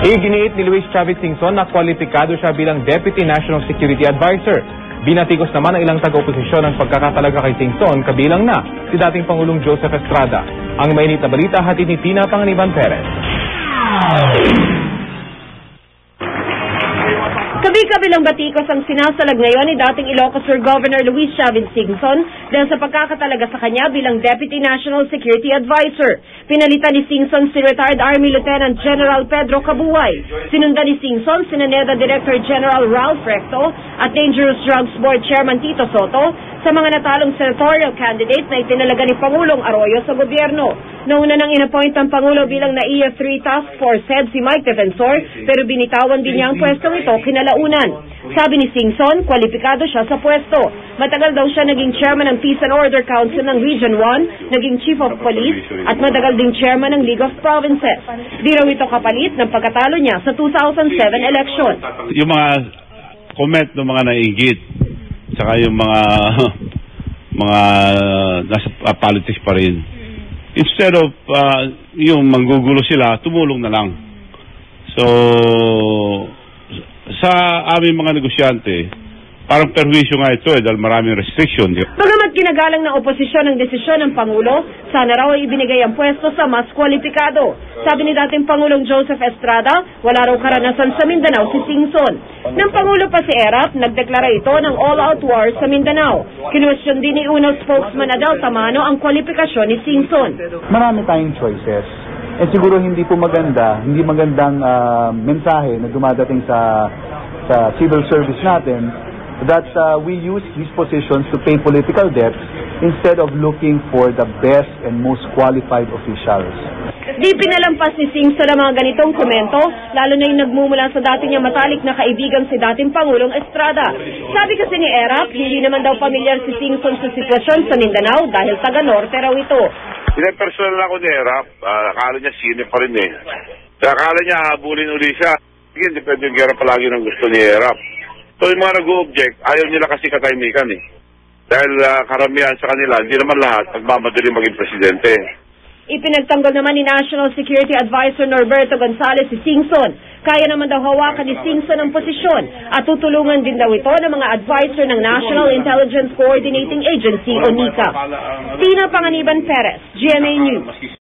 Iginiit ni Luis Chavez Singson na kwalipikado siya bilang Deputy National Security Advisor. Binatikos naman ang ilang taga-oposisyon ang pagkakatalaga kay Singson, kabilang na si dating Pangulong Joseph Estrada. Ang mainit na balita hatid ni Tina Panganiban Perez. Kabi-kabilang batikos ang sinasalag ngayon ni dating Ilocos Sur Governor Luis Chavez Singson dahil sa pagkakatalaga sa kanya bilang Deputy National Security Advisor. Pinalitan ni Singson si retired Army Lieutenant General Pedro Cabuay. Sinundan ni Singson si NEDA Director General Ralph Recto at Dangerous Drugs Board Chairman Tito Soto sa mga natalong senatorial candidate na itinalaga ni Pangulong Arroyo sa gobyerno. Nauna nang inappoint ang Pangulo bilang NAIA 3 Task Force Head si Mike Defensor, pero binitawan din niya ang pwestong ito kinalaunan. Sabi ni Singson, kwalipikado siya sa pwesto. Matagal daw siya naging chairman ng Peace and Order Council ng Region 1, naging Chief of Police, at matagal ding chairman ng League of Provinces. Di raw ito kapalit ng pagkatalo niya sa 2007 election. Yung mga comment ng mga nainggit, saka yung mga nasa politics pa rin. Instead of yung manggugulo sila, tumulong na lang. So, sa aming mga negosyante, parang perwisyo nga ito dahil maraming restriction. Bagamat ginagalang ng oposisyon ang desisyon ng Pangulo, sana raw ay ibinigay ang pwesto sa mas kwalipikado. Sabi ni dating Pangulong Joseph Estrada, wala raw karanasan sa Mindanao si Singson. Nang Pangulo pa si Erap, nagdeklara ito ng all-out war sa Mindanao. Kinwestiyon din ni UNO spokesman Adel Tamano ang kwalifikasyon ni Singson. Marami tayong choices. Siguro hindi magandang mensahe na dumadating sa civil service natin that we use these positions to pay political debts instead of looking for the best and most qualified officials. Di pinalampas ni Singson ang mga ganitong komento, lalo na yung nagmumula sa dati niya matalik na kaibigan si dating Pangulong Estrada. Sabi kasi ni Erap, hindi naman daw pamilyar si Singson sa sitwasyon sa Mindanao dahil taga-norte raw ito. Personal ako ni Erap, akala niya sino pa rin eh. Akala niya habulin uli siya. Sige, depende yung gera palagi ng gusto ni Erap. So yung mga nag-o-object, ayaw nila kasi katahimikan eh. Dahil karamihan sa kanila, hindi naman lahat nagmamadali maging presidente. Ipinagtanggol naman ni National Security Advisor Norberto Gonzales si Singson. Kaya naman daw hawakan ni Singson ang posisyon at tutulungan din daw ito ng mga advisor ng National Intelligence Coordinating Agency o NICA. Tina Panganiban Perez, GMA News.